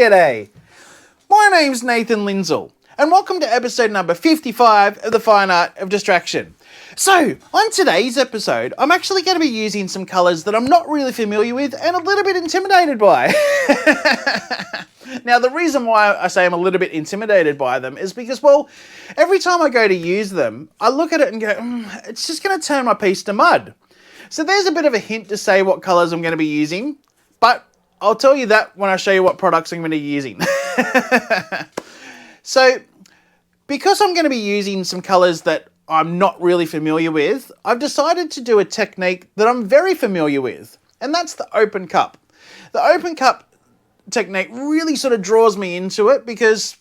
G'day! My name's Nathan Lindsell, and welcome to episode number 55 of The Fine Art of Distraction. So, on today's episode, I'm actually going to be using some colours that I'm not really familiar with and a little bit intimidated by. Now, the reason why I say I'm a little bit intimidated by them is because, well, every time I go to use them, I look at it and go, it's just going to turn my piece to mud. So there's a bit of a hint to say what colours I'm going to be using, but I'll tell you that when I show you what products I'm going to be using. So, because I'm going to be using some colours that I'm not really familiar with, I've decided to do a technique that I'm very familiar with, and that's the open cup. The open cup technique really sort of draws me into it because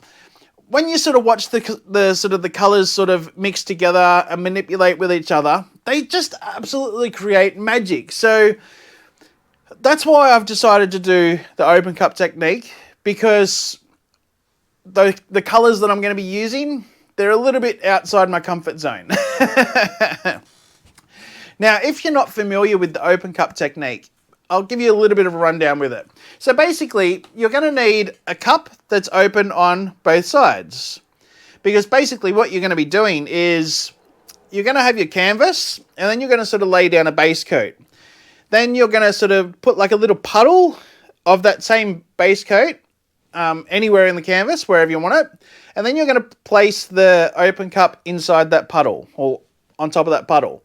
when you sort of watch the colours sort of mix together and manipulate with each other, they just absolutely create magic. So that's why I've decided to do the open cup technique, because the colours that I'm going to be using, they're a little bit outside my comfort zone. Now, if you're not familiar with the open cup technique, I'll give you a little bit of a rundown with it. So basically, you're going to need a cup that's open on both sides. Because basically what you're going to be doing is you're going to have your canvas, and then you're going to sort of lay down a base coat. Then you're going to sort of put like a little puddle of that same base coat anywhere in the canvas, wherever you want it. And then you're going to place the open cup inside that puddle, or on top of that puddle.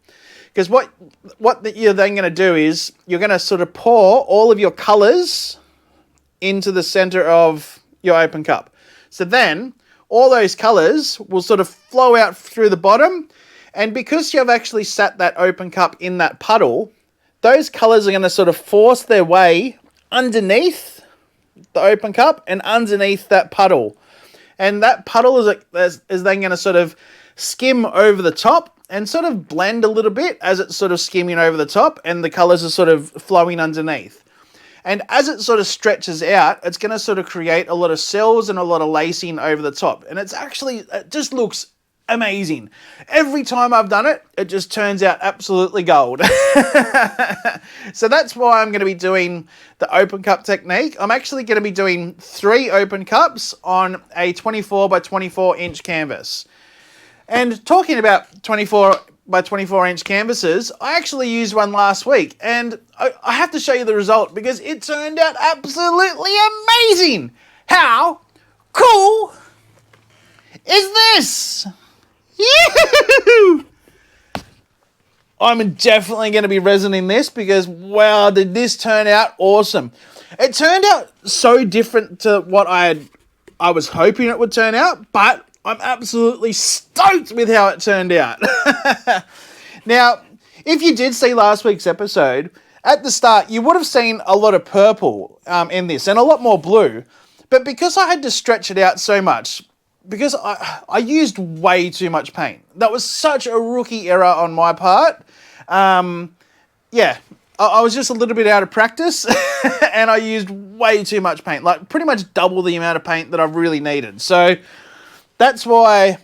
Because what you're then going to do is you're going to sort of pour all of your colours into the centre of your open cup. So then all those colours will sort of flow out through the bottom. And because you've actually sat that open cup in that puddle, those colours are going to sort of force their way underneath the open cup and underneath that puddle. And that puddle is then going to sort of skim over the top and sort of blend a little bit as it's sort of skimming over the top, and the colours are sort of flowing underneath. And as it sort of stretches out, it's going to sort of create a lot of cells and a lot of lacing over the top. And it just looks amazing. Every time I've done it, it just turns out absolutely gold. So that's why I'm going to be doing the open cup technique. I'm actually going to be doing 3 open cups on a 24 by 24 inch canvas. And talking about 24 by 24 inch canvases, I actually used one last week, and I have to show you the result because it turned out absolutely amazing. How cool is this? Yee-hoo! I'm definitely going to be resining this because, wow, did this turn out awesome. It turned out so different to what I was hoping it would turn out, but I'm absolutely stoked with how it turned out. Now, if you did see last week's episode, at the start, you would have seen a lot of purple in this and a lot more blue. But because I had to stretch it out so much, because I used way too much paint. That was such a rookie error on my part. Yeah, I was just a little bit out of practice and I used way too much paint, like pretty much double the amount of paint that I really needed. So that's why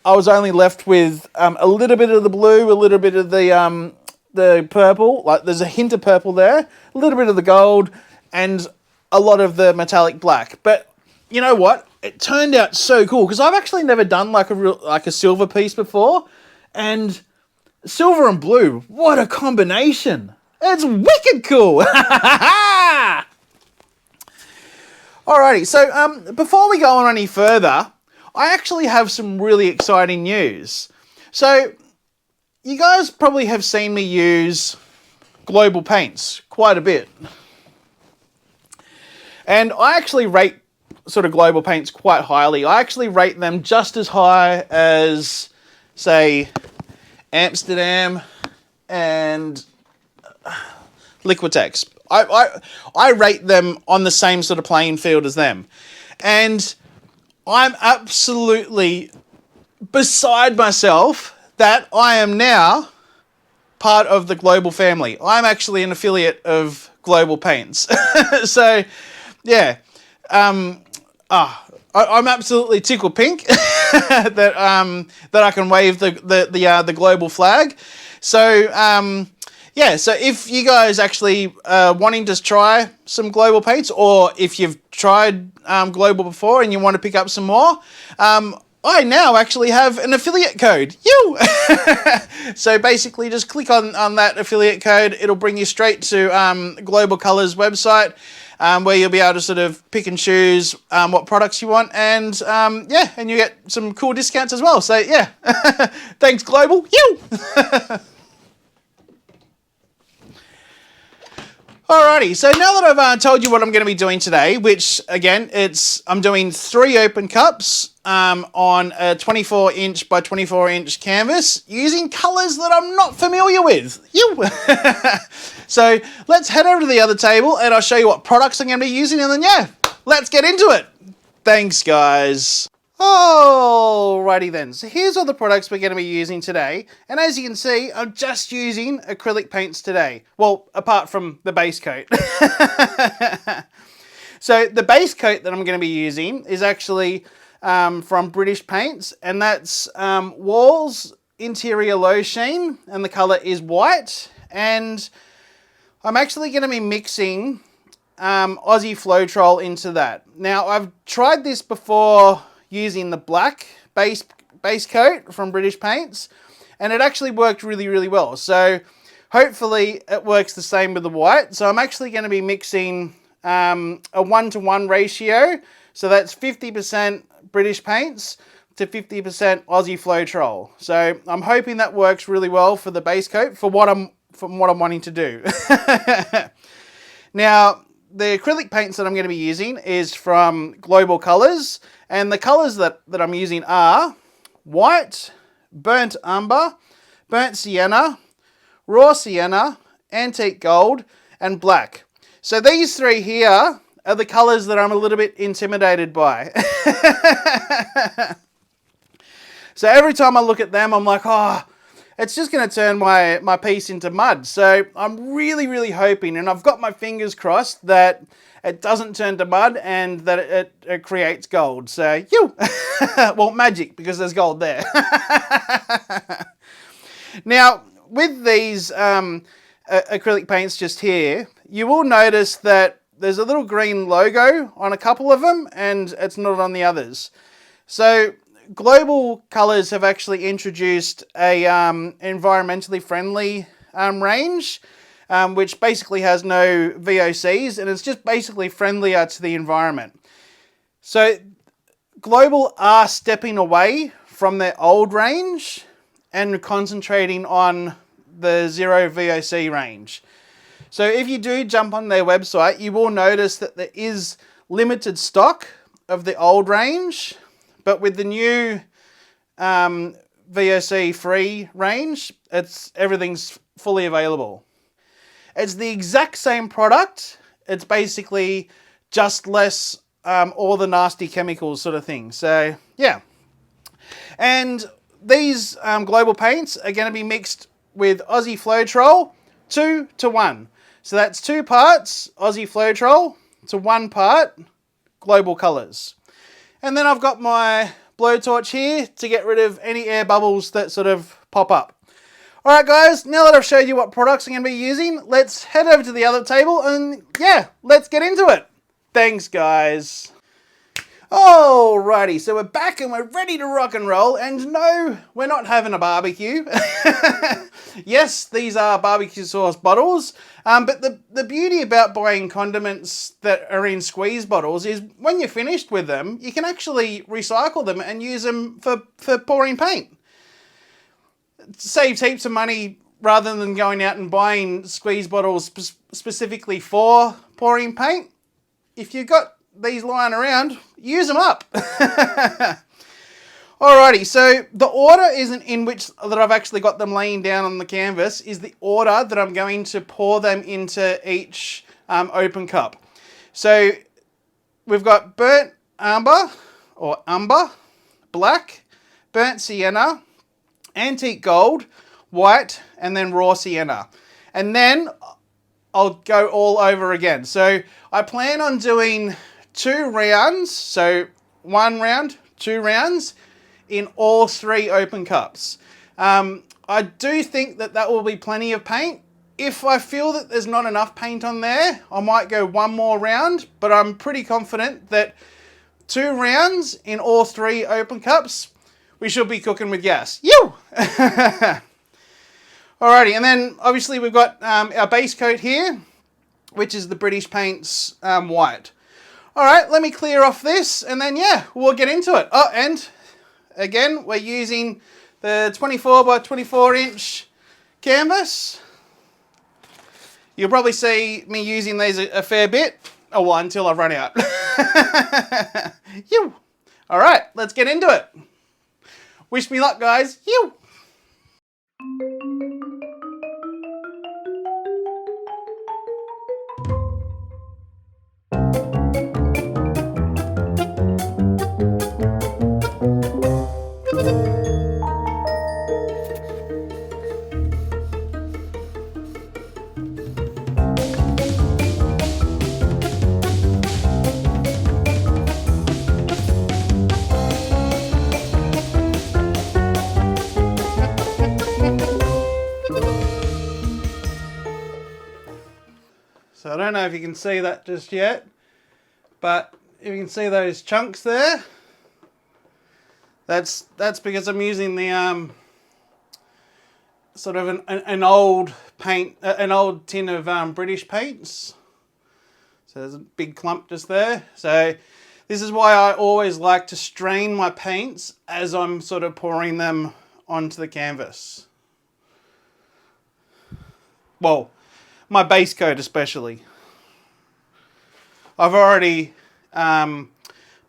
I was only left with a little bit of the blue, a little bit of the purple, like there's a hint of purple there, a little bit of the gold, and a lot of the metallic black. But you know what? It turned out so cool because I've actually never done like a silver piece before, and silver and blue, what a combination! It's wicked cool. Alrighty, so before we go on any further, I actually have some really exciting news. So you guys probably have seen me use global paints quite a bit, and I actually rate sort of global paints quite highly. I actually rate them just as high as, say, Amsterdam and Liquitex. I rate them on the same sort of playing field as them. And I'm absolutely beside myself that I am now part of the Global family. I'm actually an affiliate of Global Paints. So, yeah. I'm absolutely tickle pink that I can wave the global flag. So Yeah, so if you guys actually wanting to try some global paints, or if you've tried global before and you want to pick up some more, I now actually have an affiliate code. You. So basically just click on that affiliate code. It'll bring you straight to Global Colors website, where you'll be able to sort of pick and choose what products you want, and yeah, and you get some cool discounts as well. So yeah, thanks Global. You. Alrighty, so now that I've told you what I'm going to be doing today, which again, I'm doing 3 open cups on a 24-inch by 24-inch canvas using colours that I'm not familiar with. You. So let's head over to the other table and I'll show you what products I'm going to be using, and then yeah, let's get into it. Thanks, guys. Alrighty then, so here's all the products we're going to be using today, and as you can see, I'm just using acrylic paints today. Well, apart from the base coat. So the base coat that I'm going to be using is actually from British Paints, and that's Walls Interior Low Sheen, and the colour is white, and I'm actually going to be mixing Aussie Floetrol into that. Now, I've tried this before using the black base coat from British Paints, and it actually worked really, really well. So hopefully it works the same with the white. So I'm actually going to be mixing a 1-to-1 ratio. So that's 50% British Paints to 50% Aussie Floetrol. So I'm hoping that works really well for the base coat for what I'm wanting to do. Now, the acrylic paints that I'm going to be using is from Global Colors, and the colours that I'm using are white, burnt umber, burnt sienna, raw sienna, antique gold, and black. So these 3 here are the colours that I'm a little bit intimidated by. So every time I look at them, I'm like, oh, it's just going to turn my piece into mud. So I'm really, really hoping, and I've got my fingers crossed, that it doesn't turn to mud and that it creates gold. So, well, magic, because there's gold there. Now, with these acrylic paints just here, you will notice that there's a little green logo on a couple of them, and it's not on the others. So Global Colors have actually introduced a environmentally friendly range, which basically has no VOCs, and it's just basically friendlier to the environment. So Global are stepping away from their old range and concentrating on the zero VOC range. So if you do jump on their website, you will notice that there is limited stock of the old range, but with the new VOC free range, everything's fully available. It's the exact same product. It's basically just less all the nasty chemicals sort of thing. So yeah. And these global paints are going to be mixed with Aussie Floetrol 2-to-1. So that's 2 parts Aussie Floetrol to 1 part Global Colors. And then I've got my blowtorch here to get rid of any air bubbles that sort of pop up. Alright guys, now that I've showed you what products I'm going to be using, let's head over to the other table and yeah, let's get into it. Thanks guys. Alrighty, so we're back and we're ready to rock and roll, and no, we're not having a barbecue. Yes, these are barbecue sauce bottles, but the beauty about buying condiments that are in squeeze bottles is when you're finished with them, you can actually recycle them and use them for pouring paint. It saves heaps of money rather than going out and buying squeeze bottles specifically for pouring paint. If you've got these lying around, use them up. Alrighty, so the order isn't in which that I've actually got them laying down on the canvas, is the order that I'm going to pour them into each open cup. So we've got burnt umber, or umber, black, burnt sienna, antique gold, white, and then raw sienna. And then I'll go all over again. So I plan on doing 2 rounds, so 1 round, 2 rounds, in all 3 open cups. I do think that will be plenty of paint. If I feel that there's not enough paint on there, I might go one more round, but I'm pretty confident that 2 rounds in all 3 open cups, we should be cooking with gas. You! Alrighty, and then obviously we've got our base coat here, which is the British Paints white. Alright, let me clear off this, and then yeah, we'll get into it. Oh, and again, we're using the 24 by 24 inch canvas. You'll probably see me using these a fair bit. Oh, well, until I've run out. You. Alright, let's get into it. Wish me luck, guys. You. So I don't know if you can see that just yet, but if you can see those chunks there, that's because I'm using the sort of an old paint, an old tin of British paints. So there's a big clump just there. So this is why I always like to strain my paints as I'm sort of pouring them onto the canvas. Well, my base coat especially. I've already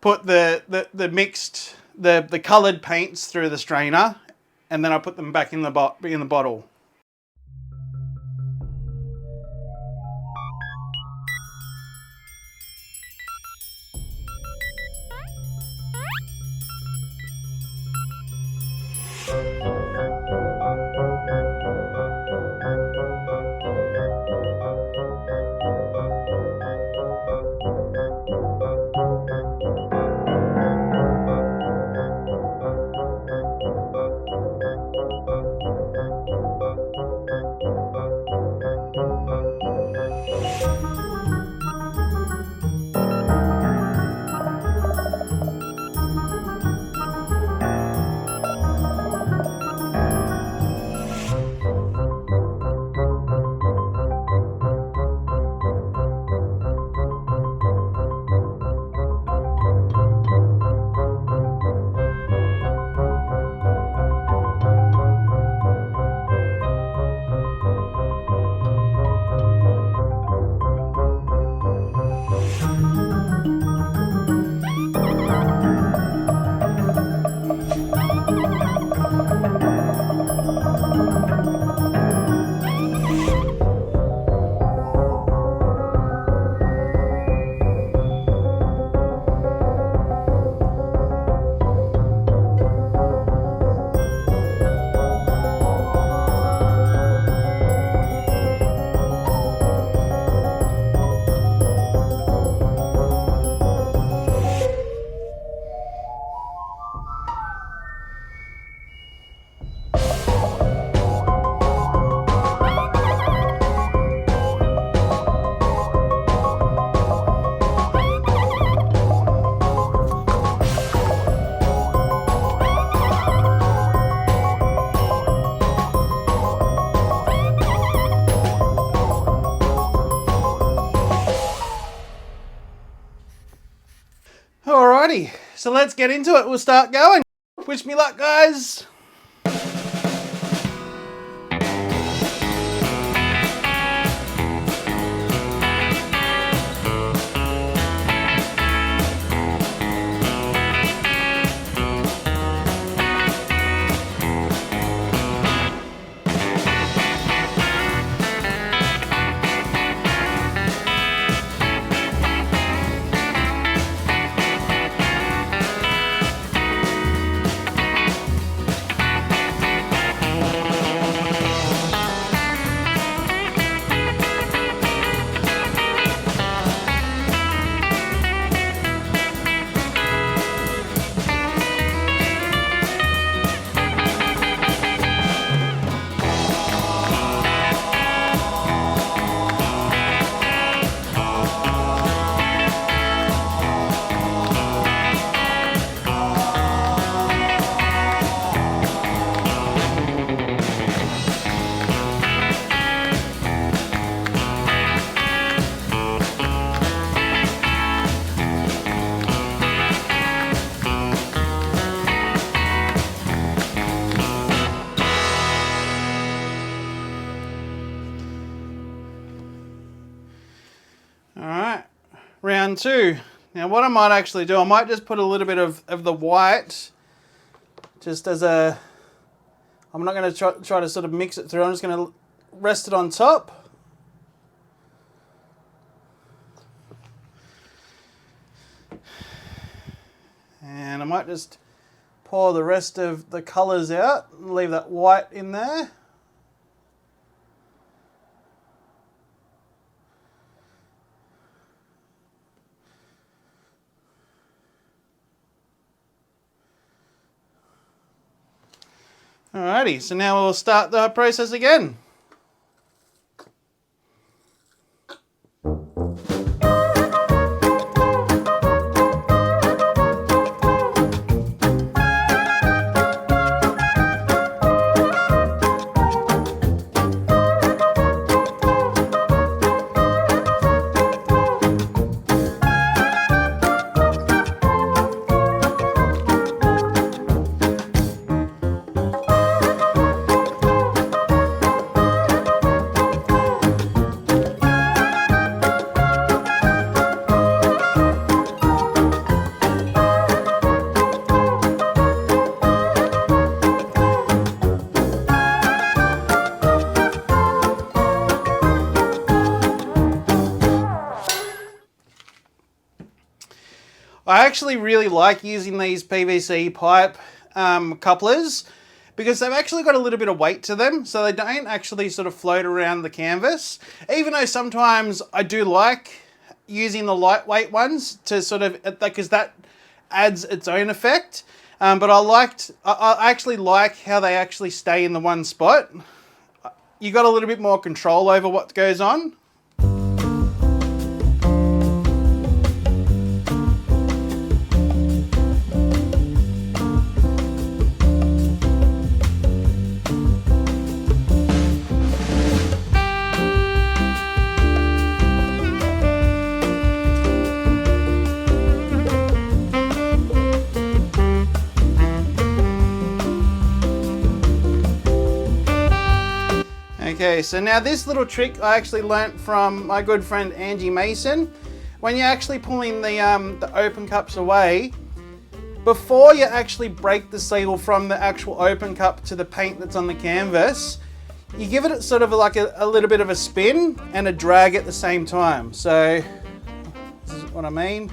put the mixed, the coloured paints through the strainer, and then I put them back in the bottle. Alrighty, so let's get into it. We'll start going. Wish me luck, guys. one too. Now what I might actually do, I might just put a little bit of the white, just as a, I'm not going to try to sort of mix it through, I'm just going to rest it on top. And I might just pour the rest of the colours out and leave that white in there. Alrighty, so now we'll start the process again. I actually really like using these PVC pipe couplers because they've actually got a little bit of weight to them, so they don't actually sort of float around the canvas. Even though sometimes I do like using the lightweight ones to sort of, because that adds its own effect. But I actually like how they actually stay in the one spot. You got a little bit more control over what goes on. Okay, so now this little trick I actually learnt from my good friend Angie Mason. When you're actually pulling the open cups away, before you actually break the seal from the actual open cup to the paint that's on the canvas, you give it sort of like a little bit of a spin and a drag at the same time. So this is what I mean.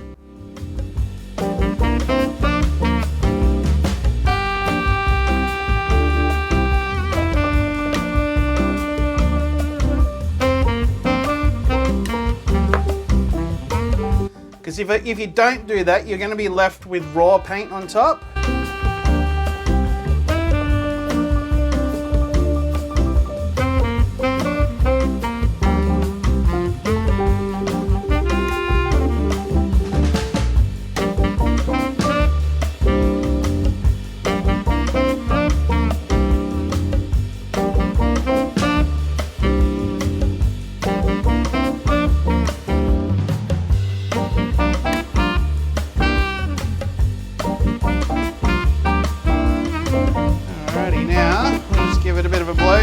Because if you don't do that, you're going to be left with raw paint on top.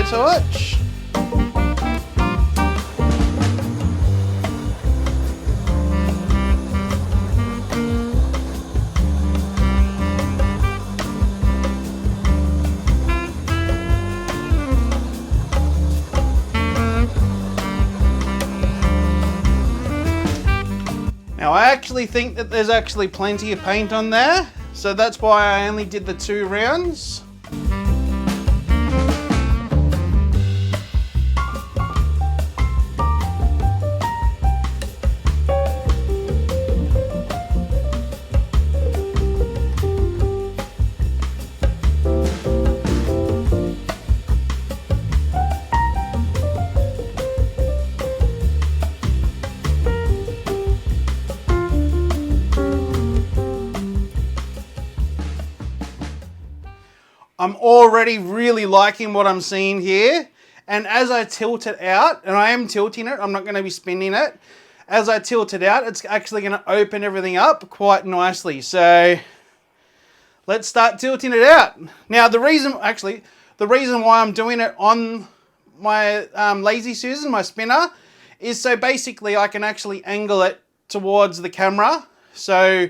Touch. Now I actually think that there's actually plenty of paint on there, so that's why I only did the 2 rounds. I'm already really liking what I'm seeing here, and as I tilt it out, and I am tilting it, I'm not going to be spinning it, as I tilt it out, it's actually going to open everything up quite nicely. So let's start tilting it out. Now the reason why I'm doing it on my Lazy Susan, my spinner, is so basically I can actually angle it towards the camera, so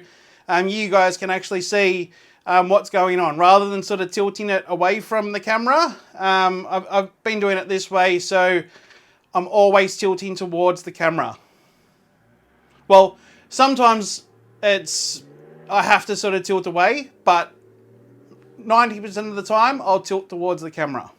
you guys can actually see what's going on, rather than sort of tilting it away from the camera. I've been doing it this way, so I'm always tilting towards the camera. Well, sometimes I have to sort of tilt away, but 90% of the time I'll tilt towards the camera.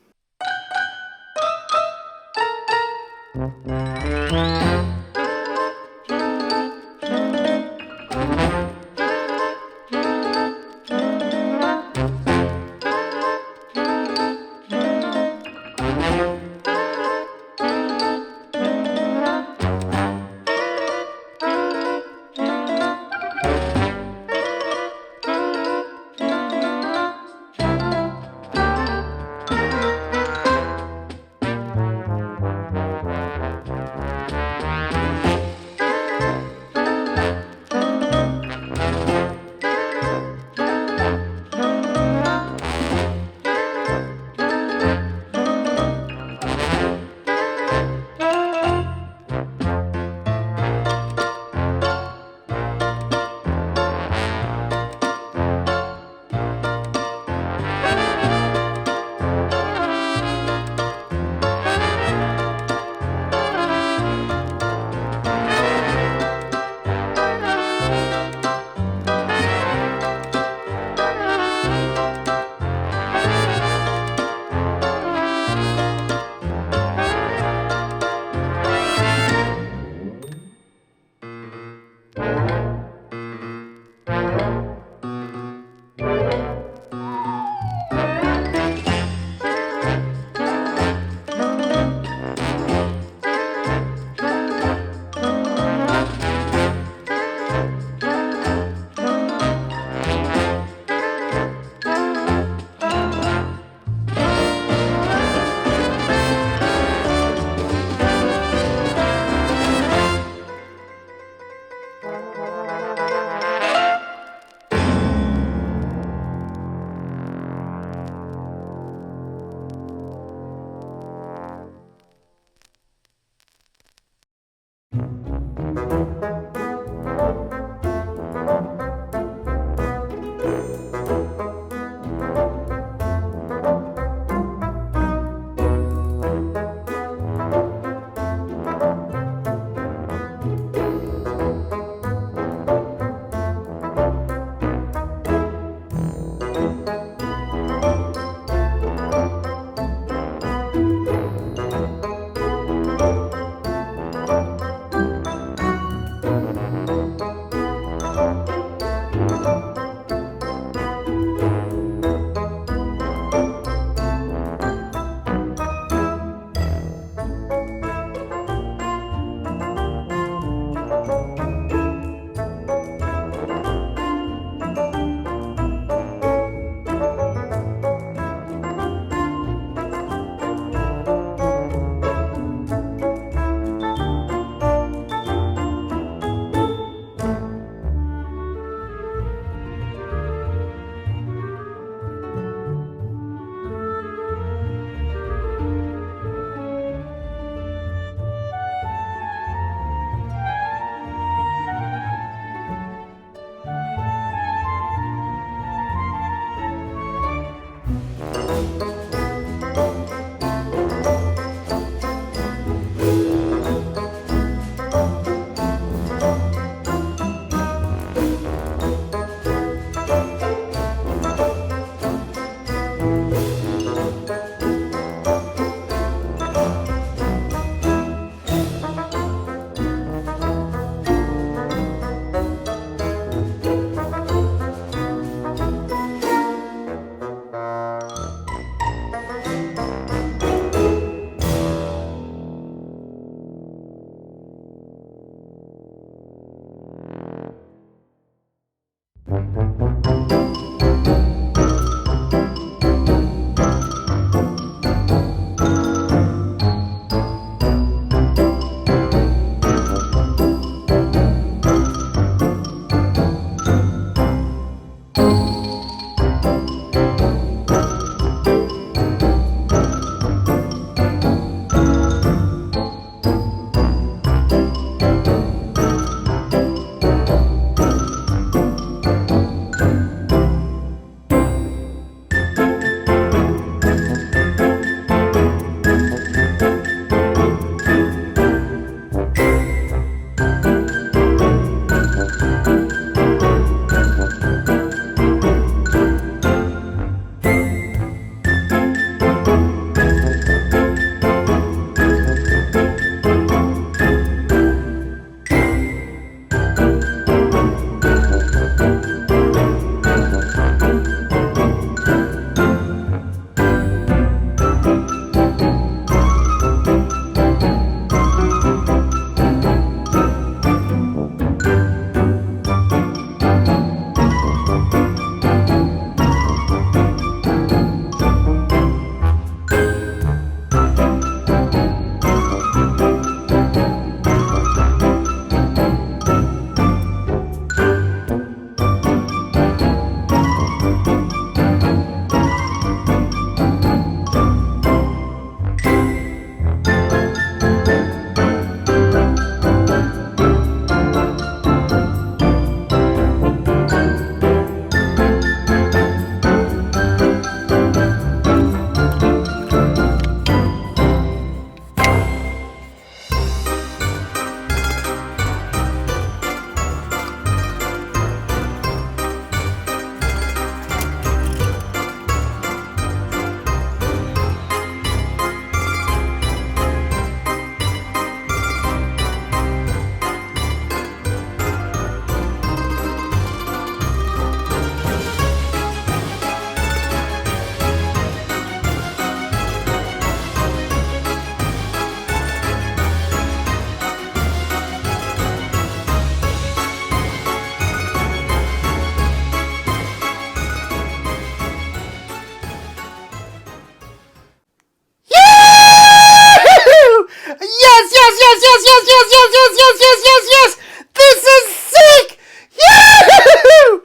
yes, yes, yes, yes, yes, yes, yes, yes, yes, yes. This is sick. Yoo!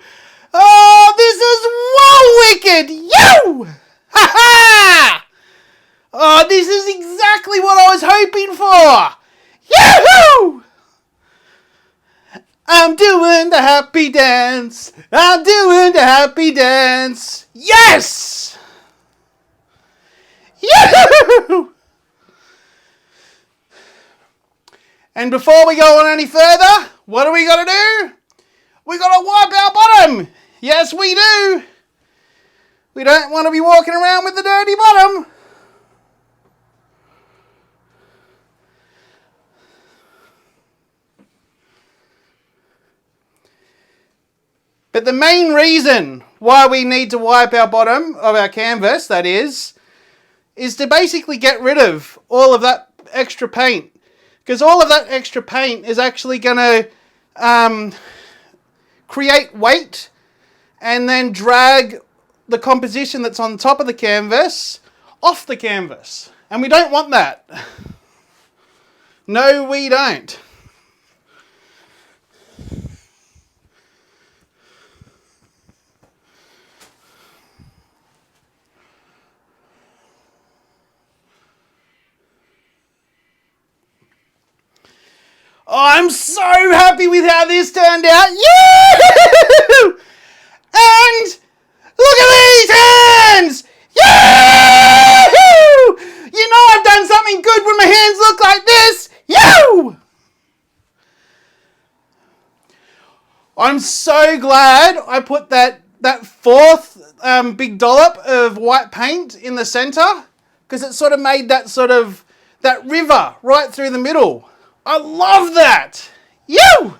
Oh, this is well wicked. You! Ha ha! Oh, this is exactly what I was hoping for. Yoo-hoo! I'm doing the happy dance. I'm doing the happy dance. Yes! Yoo-hoo! And before we go on any further, what do we got to do? We got to wipe our bottom. Yes, we do. We don't want to be walking around with the dirty bottom. But the main reason why we need to wipe our bottom of our canvas, that is to basically get rid of all of that extra paint. Because all of that extra paint is actually going to create weight and then drag the composition that's on top of the canvas off the canvas. And we don't want that. No, we don't. Oh, I'm so happy with how this turned out. Yoo! And look at these hands! Yoo! You know I've done something good when my hands look like this. Yoo! I'm so glad I put that fourth big dollop of white paint in the center, because it sort of made that river right through the middle. I love that! You!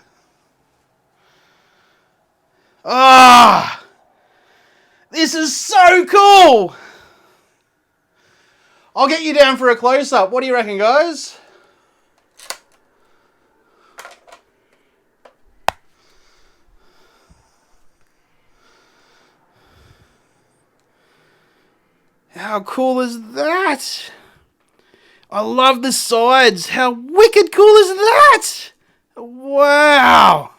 Ah! This is so cool! I'll get you down for a close-up. What do you reckon, guys? How cool is that? I love the sides. How wicked cool is that? Wow.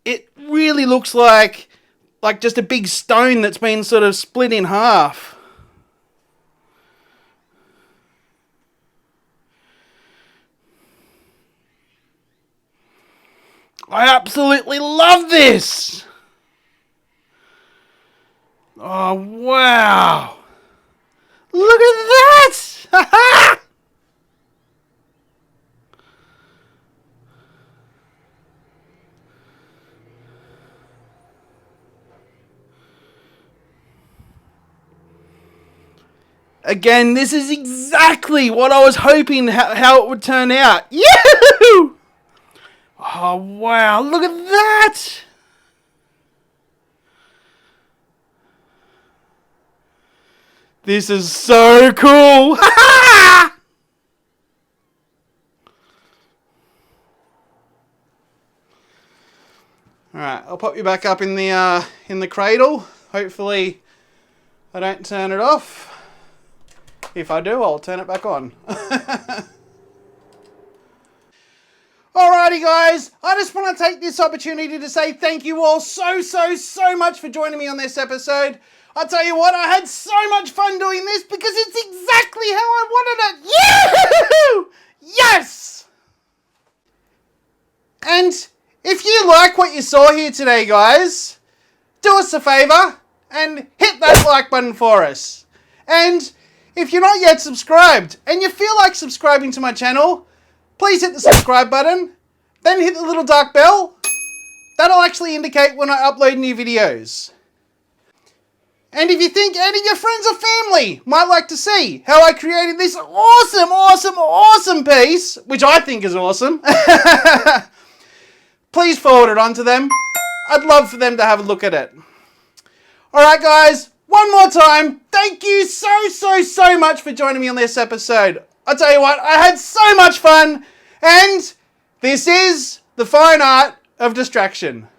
It really looks like just a big stone that's been sort of split in half. I absolutely love this. Oh, wow. Look at that! Again, this is exactly what I was hoping how it would turn out. Yoo! Oh, wow. Look at that! This is so cool! Alright, I'll pop you back up in the cradle. Hopefully I don't turn it off. If I do, I'll turn it back on. Alrighty guys, I just want to take this opportunity to say thank you all so much for joining me on this episode. I'll tell you what, I had so much fun doing this because it's exactly how I wanted it. Yahoo! Yes! And if you like what you saw here today, guys, do us a favour and hit that like button for us. And if you're not yet subscribed and you feel like subscribing to my channel, please hit the subscribe button, then hit the little dark bell. That'll actually indicate when I upload new videos. And if you think any of your friends or family might like to see how I created this awesome piece, which I think is awesome, please forward it on to them. I'd love for them to have a look at it. Alright guys, one more time, thank you so much for joining me on this episode. I'll tell you what, I had so much fun, and this is the fine art of distraction.